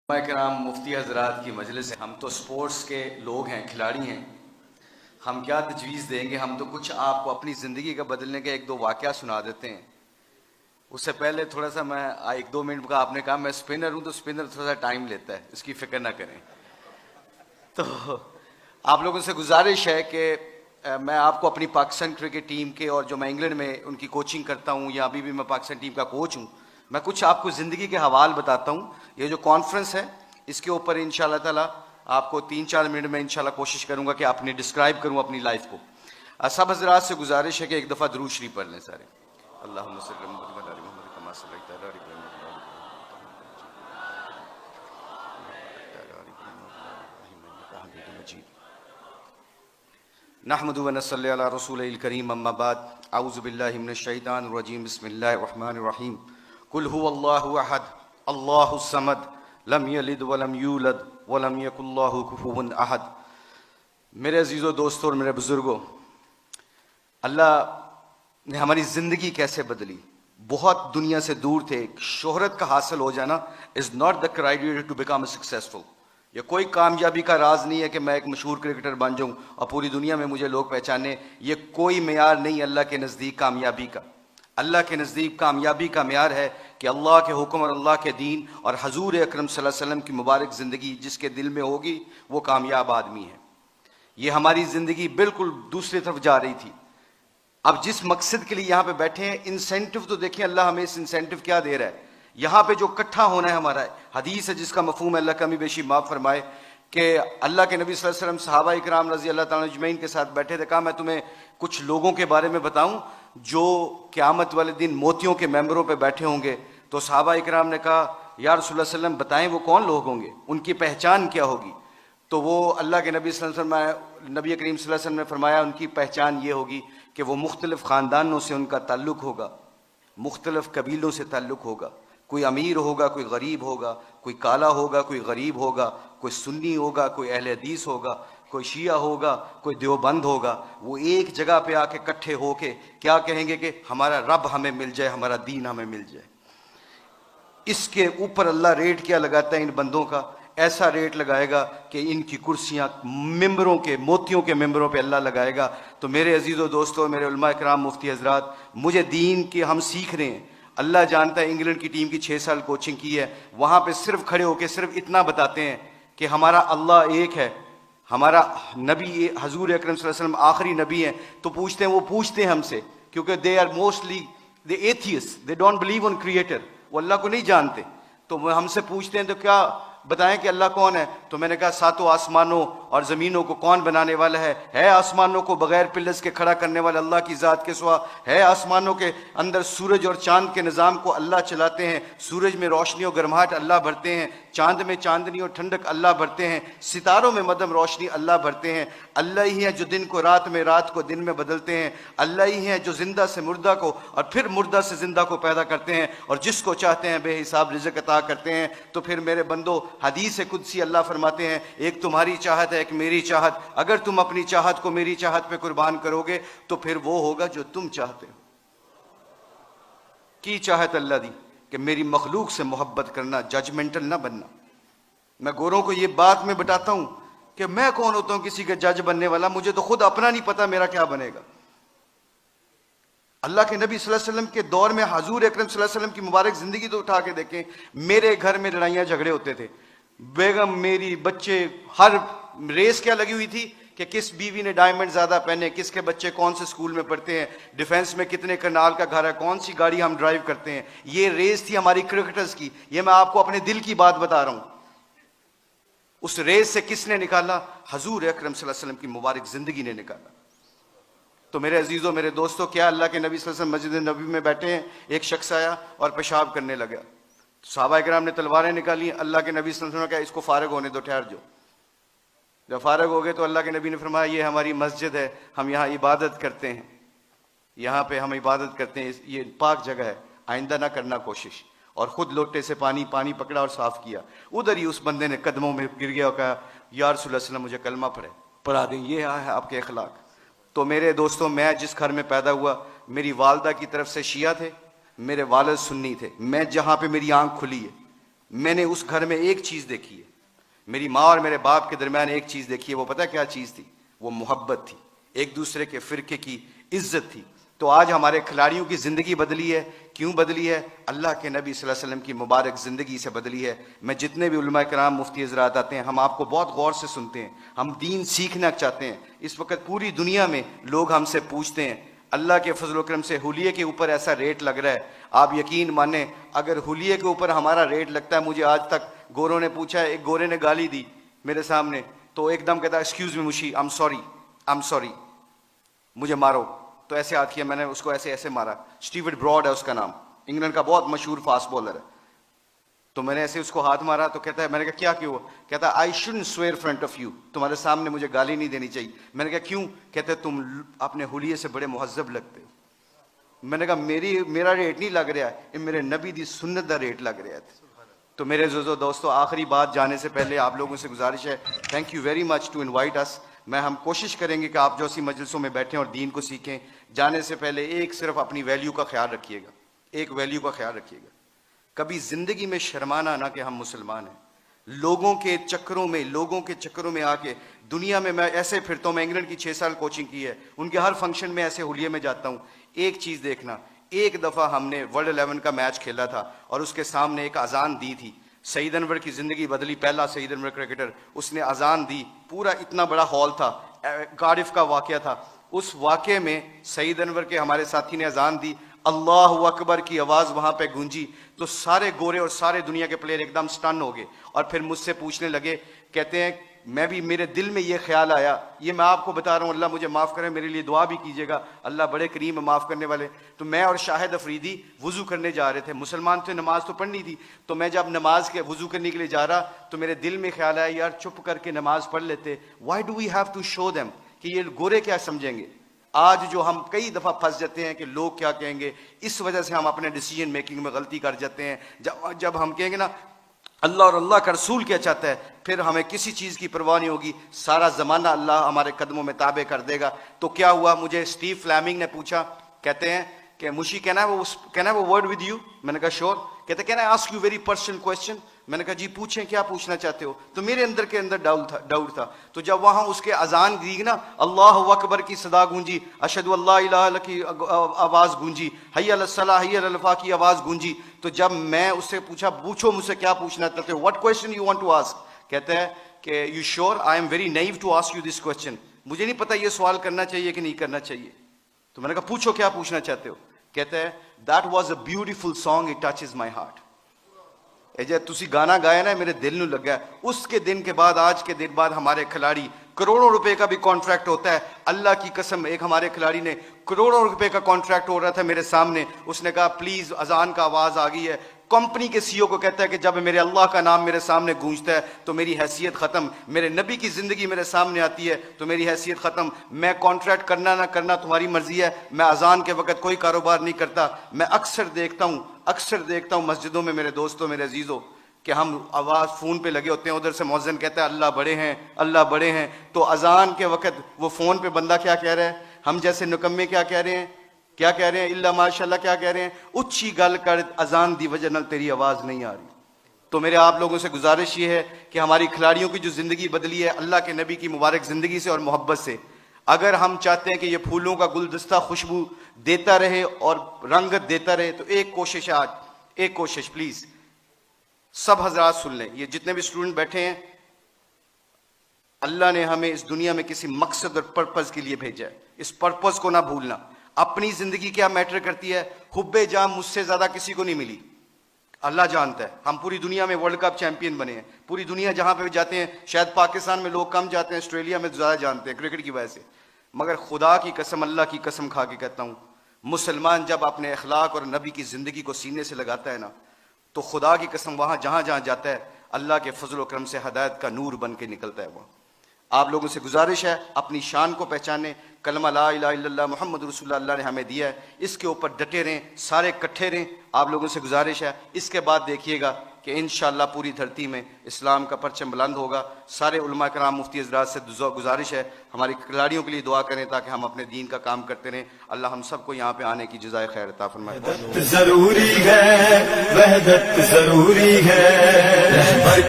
کرام مفتی حضرات کی مجلس ہے. ہم تو سپورٹس کے لوگ ہیں، کھلاڑی ہیں. ہم کیا تجویز دیں گے؟ ہم تو کچھ آپ کو اپنی زندگی کا بدلنے کے ایک دو واقعہ سنا دیتے ہیں. اس سے پہلے تھوڑا سا میں 1-2 منٹ کا، آپ نے کہا میں اسپنر ہوں تو اسپنر تھوڑا سا ٹائم لیتا ہے، اس کی فکر نہ کریں. تو آپ لوگوں سے گزارش ہے کہ میں آپ کو اپنی پاکستان کرکٹ ٹیم کے، اور جو میں انگلینڈ میں ان کی کوچنگ کرتا ہوں یا ابھی بھی میں پاکستان ٹیم کا کوچ ہوں، میں کچھ آپ کو زندگی کے حوال بتاتا ہوں. یہ جو کانفرنس ہے اس کے اوپر انشاءاللہ تعالیٰ آپ کو 3-4 منٹ میں انشاءاللہ کوشش کروں گا کہ آپ نے ڈسکرائب کروں اپنی لائف کو. سب حضرات سے گزارش ہے کہ ایک دفعہ درود شریف پڑھ لیں سارے. اللہم صلی علی محمد وعلی آل محمد کما صلیت علی ابراہیم وعلی آل ابراہیم انک حمید مجید. نحمد و نصلی علی رسول الکریم، اما بعد، اعوذ باللہ من الشیطان الرجیم، بسم اللہ الرحمن الرحیم. قل هو اللہ احد اللہ الصمد لم یلد ولم یولد ولم یکن لہ کفوا احد. میرے عزیزو، دوستو اور میرے بزرگوں، اللہ نے ہماری زندگی کیسے بدلی. بہت دنیا سے دور تھے. شہرت کا حاصل ہو جانا is not the criteria to become a successful. یہ کوئی کامیابی کا راز نہیں ہے کہ میں ایک مشہور کرکٹر بن جاؤں اور پوری دنیا میں مجھے لوگ پہچانے. یہ کوئی معیار نہیں اللہ کے نزدیک کامیابی کا. اللہ کے نزدیک کامیابی کا معیار ہے کہ اللہ کے حکم اور اللہ کے دین اور حضور اکرم صلی اللہ علیہ وسلم کی مبارک زندگی جس کے دل میں ہوگی وہ کامیاب آدمی ہے. یہ ہماری زندگی بالکل دوسری طرف جا رہی تھی. اب جس مقصد کے لیے یہاں پہ بیٹھے ہیں، انسینٹو تو دیکھیں اللہ ہمیں اس انسینٹو کیا دے رہا ہے. یہاں پہ جو اکٹھا ہونا ہے ہمارا حدیث ہے جس کا مفہوم ہے، اللہ کمی بیشی معاف فرمائے، کہ اللہ کے نبی صلی اللہ علیہ وسلم صحابہ اکرام رضی اللہ تعالیٰ اجمعین کے ساتھ بیٹھے تھے. کہا میں تمہیں کچھ لوگوں کے بارے میں بتاؤں جو قیامت والے دن موتیوں کے ممبروں پہ بیٹھے ہوں گے. تو صحابہ اکرام نے کہا یا رسول اللہ صلی اللہ علیہ وسلم بتائیں وہ کون لوگ ہوں گے، ان کی پہچان کیا ہوگی؟ تو وہ اللہ کے نبی صلی اللہ علیہ وسلم، نبی کریم صلی اللہ علیہ وسلم نے فرمایا ان کی پہچان یہ ہوگی کہ وہ مختلف خاندانوں سے ان کا تعلق ہوگا، مختلف قبیلوں سے تعلق ہوگا. کوئی امیر ہوگا، کوئی غریب ہوگا، کوئی کالا ہوگا، کوئی غریب ہوگا، کوئی سنی ہوگا، کوئی اہل حدیث ہوگا، کوئی شیعہ ہوگا، کوئی دیوبند ہوگا. وہ ایک جگہ پہ آ کے اکٹھے ہو کے کیا کہیں گے کہ ہمارا رب ہمیں مل جائے، ہمارا دین ہمیں مل جائے. اس کے اوپر اللہ ریٹ کیا لگاتا ہے ان بندوں کا؟ ایسا ریٹ لگائے گا کہ ان کی کرسیاں ممبروں کے، موتیوں کے ممبروں پہ اللہ لگائے گا. تو میرے عزیزو دوستو، میرے علماء کرام، مفتی حضرات، مجھے دین کے ہم سیکھ رہے ہیں. اللہ جانتا ہے انگلینڈ کی ٹیم کی 6 سال کوچنگ کی ہے. وہاں پہ صرف کھڑے ہو کے صرف اتنا بتاتے ہیں کہ ہمارا اللہ ایک ہے، ہمارا نبی حضور اکرم صلی اللہ علیہ وسلم آخری نبی ہیں. تو وہ پوچھتے ہیں ہم سے، کیونکہ they are mostly they atheists, they don't believe in creator. وہ اللہ کو نہیں جانتے. تو وہ ہم سے پوچھتے ہیں تو کیا بتائیں کہ اللہ کون ہے؟ تو میں نے کہا 7 آسمانوں اور زمینوں کو کون بنانے والا ہے آسمانوں کو بغیر پلس کے کھڑا کرنے والا اللہ کی ذات کے سوا ہے. آسمانوں کے اندر سورج اور چاند کے نظام کو اللہ چلاتے ہیں. سورج میں روشنی اور گرماہٹ اللہ بھرتے ہیں، چاند میں چاندنی اور ٹھنڈک اللہ بھرتے ہیں، ستاروں میں مدھم روشنی اللہ بھرتے ہیں. اللہ ہی ہے جو دن کو رات میں، رات کو دن میں بدلتے ہیں. اللہ ہی ہے جو زندہ سے مردہ کو اور پھر مردہ سے زندہ کو پیدا کرتے ہیں، اور جس کو چاہتے ہیں بے حساب رزق عطا کرتے ہیں. تو پھر میرے بندو، حدیث قدسی اللہ فرماتے ہیں ایک تمہاری چاہت ہے، ایک میری چاہت. اگر تم اپنی چاہت کو میری چاہت پہ قربان کرو گے تو پھر وہ ہوگا جو تم چاہتے ہو. کی چاہت اللہ دی کہ میری مخلوق سے محبت کرنا، ججمنٹل نہ بننا. میں گوروں کو یہ بات میں بتاتا ہوں کہ میں کون ہوتا ہوں کسی کا جج بننے والا؟ مجھے تو خود اپنا نہیں پتا میرا کیا بنے گا. اللہ کے نبی صلی اللہ علیہ وسلم کے دور میں حضور اکرم صلی اللہ علیہ وسلم کی مبارک زندگی تو اٹھا کے دیکھیں. میرے گھر میں لڑائیاں جھگڑے ہوتے تھے. بیگم، میری، بچے، ہر ریس کیا لگی ہوئی تھی کہ کس بیوی نے ڈائمنڈ زیادہ پہنے، کس کے بچے کون سے سکول میں پڑھتے ہیں، ڈیفنس میں کتنے کرنال کا گھر ہے، کون سی گاڑی ہم ڈرائیو کرتے ہیں. یہ ریس تھی ہماری کرکٹرز کی. یہ میں آپ کو اپنے دل کی بات بتا رہا ہوں. اس ریس سے کس نے نکالا؟ حضور اکرم صلی اللہ علیہ وسلم کی مبارک زندگی نے نکالا. تو میرے عزیزوں، میرے دوستوں، کیا اللہ کے نبی صلی اللہ علیہ وسلم مسجد نبی میں بیٹھے ہیں، ایک شخص آیا اور پیشاب کرنے لگا. صحابہ کرام نے تلواریں نکالی. اللہ کے نبی صلی اللہ علیہ وسلم نے کہا اس کو فارغ ہونے دو، ٹھہر جاؤ. جب فارغ ہو گئے تو اللہ کے نبی نے فرمایا یہ ہماری مسجد ہے، ہم یہاں عبادت کرتے ہیں، یہاں پہ ہم عبادت کرتے ہیں، یہ پاک جگہ ہے، آئندہ نہ کرنا کوشش. اور خود لوٹے سے پانی پکڑا اور صاف کیا. ادھر ہی اس بندے نے قدموں میں گر گیا اور کہا یا رسول اللہ صلی اللہ علیہ وسلم مجھے کلمہ پڑھا دیں. یہ ہے آپ کے اخلاق. تو میرے دوستوں، میں جس گھر میں پیدا ہوا، میری والدہ کی طرف سے شیعہ تھے، میرے والد سنی تھے. میں جہاں پہ میری آنکھ کھلی ہے، میں نے اس گھر میں ایک چیز دیکھی ہے, میری ماں اور میرے باپ کے درمیان ایک چیز دیکھی ہے, وہ پتہ کیا چیز تھی؟ وہ محبت تھی, ایک دوسرے کے فرقے کی عزت تھی. تو آج ہمارے کھلاڑیوں کی زندگی بدلی ہے. کیوں بدلی ہے؟ اللہ کے نبی صلی اللہ علیہ وسلم کی مبارک زندگی سے بدلی ہے. میں جتنے بھی علماء کرام مفتی حضرات آتے ہیں, ہم آپ کو بہت غور سے سنتے ہیں, ہم دین سیکھنا چاہتے ہیں. اس وقت پوری دنیا میں لوگ ہم سے پوچھتے ہیں, اللہ کے فضل و کرم سے حلیے کے اوپر ایسا ریٹ لگ رہا ہے, آپ یقین مانیں اگر حلیے کے اوپر ہمارا ریٹ لگتا ہے, مجھے آج تک گوروں نے پوچھا ہے, ایک گورے نے گالی دی میرے سامنے, تو ایک دم کہتا ہے ایکسکیوز می مشی, آئی ایم سوری, مجھے مارو. تو ایسے ہاتھ کیا, میں نے اس کو ایسے مارا. اسٹیورٹ براڈ ہے اس کا نام, انگلینڈ کا بہت مشہور فاسٹ بالر ہے. تو میں نے ایسے اس کو ہاتھ مارا, تو کہتا ہے, میں نے کہا کیا کیوں؟ کہتا ہے I shouldn't severe front of you, تمہارے سامنے مجھے گالی نہیں دینی چاہیے. میں نے کہا کیوں؟ کہتے ہیں تم اپنے حلیے سے بڑے مہذب لگتے ہو. میں نے کہا میرا ریٹ نہیں لگ رہا ہے, یہ میرے نبی دی سنت دا ریٹ لگ رہا ہے. تو میرے عزیزو دوستو, آخری بات جانے سے پہلے آپ لوگوں سے گزارش ہے, thank you very much to invite us. ہم کوشش کریں گے کہ آپ جو اسی مجلسوں میں بیٹھیں اور دین کو سیکھیں. جانے سے پہلے ایک صرف اپنی ویلیو کا خیال رکھیے گا, ایک ویلیو کا خیال رکھیے گا, کبھی زندگی میں شرمانا نہ کہ ہم مسلمان ہیں. لوگوں کے چکروں میں آ کے دنیا میں ایسے پھرتا ہوں, میں انگلینڈ کی 6 سال کوچنگ کی ہے, ان کے ہر فنکشن میں ایسے حلیے میں جاتا ہوں. ایک چیز دیکھنا, ایک دفعہ ہم نے ورلڈ 11 کا میچ کھیلا تھا اور اس کے سامنے ایک اذان دی تھی. سعید انور کی زندگی بدلی, پہلا سعید انور کرکٹر, اس نے اذان دی, پورا اتنا بڑا ہال تھا, کارڈف کا واقعہ تھا. اس واقعے میں سعید انور کے ہمارے ساتھی نے اذان دی, اللہ اکبر کی آواز وہاں پہ گونجی, تو سارے گورے اور سارے دنیا کے پلیئر ایک دم سٹن ہو گئے اور پھر مجھ سے پوچھنے لگے, کہتے ہیں میرے دل میں یہ خیال آیا, یہ میں آپ کو بتا رہا ہوں, اللہ مجھے معاف کرے, میرے لیے دعا بھی کیجیے گا, اللہ بڑے کریم معاف کرنے والے. تو میں اور شاہد افریدی وضو کرنے جا رہے تھے, مسلمان تھے, نماز تو پڑھنی تھی. تو میں جب نماز کے وضو کرنے کے لیے جا رہا, تو میرے دل میں خیال آیا, یار چپ کر کے نماز پڑھ لیتے, why do we have to show them, کہ یہ گورے کیا سمجھیں گے. آج جو ہم کئی دفعہ پھنس جاتے ہیں کہ لوگ کیا کہیں گے, اس وجہ سے ہم اپنے ڈیسیجن میکنگ میں غلطی کر جاتے ہیں. جب ہم کہیں گے نا اللہ اور اللہ کا رسول کیا چاہتا ہے, پھر ہمیں کسی چیز کی پرواہ نہیں ہوگی, سارا زمانہ اللہ ہمارے قدموں میں تابع کر دے گا. تو کیا ہوا, مجھے اسٹیو فلیمنگ نے پوچھا, کہتے ہیں کہ مشی کہنا ہے وہ ورڈ ود یو. میں نے کہا شور. کہتے ہیں can I ask you very personal question. میں نے کہا جی پوچھیں, کیا پوچھنا چاہتے ہو. تو میرے اندر ڈاؤٹ تھا. تو جب وہاں اس کے اذان دی نا, اللہ اکبر کی صدا گونجی, اشہد اللہ الہ الا کی آواز گونجی, حی علی الصلاۃ حی علی الفلاح کی آواز گونجی, تو جب میں اس سے پوچھو مجھ سے کیا پوچھنا چاہتے ہو, what question you want to ask. کہتے ہیں کہ you sure, I am very new to ask you this question, مجھے نہیں پتا یہ سوال کرنا چاہیے کہ نہیں کرنا چاہیے. تو میں نے کہا پوچھو کیا پوچھنا چاہتے ہو. کہتے ہیں that was a beautiful song, it touches my heart. تسی گانا گایا نا, میرے دل نو لگا. اس کے دن کے بعد, آج کے دن بعد, ہمارے کھلاڑی کروڑوں روپے کا بھی کانٹریکٹ ہوتا ہے. اللہ کی قسم, ایک ہمارے کھلاڑی نے کروڑوں روپے کا کانٹریکٹ ہو رہا تھا میرے سامنے, اس نے کہا پلیز اذان کا آواز آ گئی ہے. کمپنی کے سی او کو کہتا ہے کہ جب میرے اللہ کا نام میرے سامنے گونجتا ہے تو میری حیثیت ختم, میرے نبی کی زندگی میرے سامنے آتی ہے تو میری حیثیت ختم. میں کانٹریکٹ کرنا نہ کرنا تمہاری مرضی ہے, میں اذان کے وقت کوئی کاروبار نہیں کرتا. میں اکثر دیکھتا ہوں مسجدوں میں میرے دوستوں, میرے عزیزوں, کہ ہم آواز فون پہ لگے ہوتے ہیں, ادھر سے مؤذن کہتا ہے اللہ بڑے ہیں, اللہ بڑے ہیں, تو اذان کے وقت وہ فون پہ بندہ کیا کہہ رہا ہے, ہم جیسے نکمے کیا کہہ رہے ہیں اللہ ماشاءاللہ کیا کہہ رہے ہیں, اچھی گل کر, اذان دی وجہ نال تیری آواز نہیں آ رہی. تو میرے آپ لوگوں سے گزارش یہ ہے کہ ہماری کھلاڑیوں کی جو زندگی بدلی ہے اللہ کے نبی کی مبارک زندگی سے اور محبت سے, اگر ہم چاہتے ہیں کہ یہ پھولوں کا گلدستہ خوشبو دیتا رہے اور رنگت دیتا رہے, تو ایک کوشش ہے آج, ایک کوشش پلیز سب حضرات سن لیں, یہ جتنے بھی اسٹوڈنٹ بیٹھے ہیں, اللہ نے ہمیں اس دنیا میں کسی مقصد اور پرپز کے لیے بھیجا ہے, اس پرپز کو نہ بھولنا. اپنی زندگی کیا میٹر کرتی ہے, حب جام مجھ سے زیادہ کسی کو نہیں ملی, اللہ جانتا ہے. ہم پوری دنیا میں ورلڈ کپ چیمپئن بنے ہیں, پوری دنیا جہاں پہ بھی جاتے ہیں, شاید پاکستان میں لوگ کم جاتے ہیں, آسٹریلیا میں زیادہ جانتے ہیں کرکٹ کی وجہ سے, مگر خدا کی قسم, اللہ کی قسم کھا کے کہتا ہوں, مسلمان جب اپنے اخلاق اور نبی کی زندگی کو سینے سے لگاتا ہے نا, تو خدا کی قسم وہاں جہاں جاتا ہے اللہ کے فضل و کرم سے ہدایت کا نور بن کے نکلتا ہے. وہ آپ لوگوں سے گزارش ہے, اپنی شان کو پہچانے, کلمہ لا الہ الا اللہ محمد رسول اللہ نے ہمیں دیا ہے, اس کے اوپر ڈٹے رہیں, سارے کٹھے رہیں. آپ لوگوں سے گزارش ہے, اس کے بعد دیکھیے گا کہ انشاءاللہ پوری دھرتی میں اسلام کا پرچم بلند ہوگا۔ سارے علماء کرام مفتی حضرات سے گزارش ہے ہماری کھلاڑیوں کے لیے دعا کریں تاکہ ہم اپنے دین کا کام کرتے رہیں۔ اللہ ہم سب کو یہاں پہ آنے کی جزائے خیر عطا فرمائے۔ ضروری ہے، وحدت ضروری ہے۔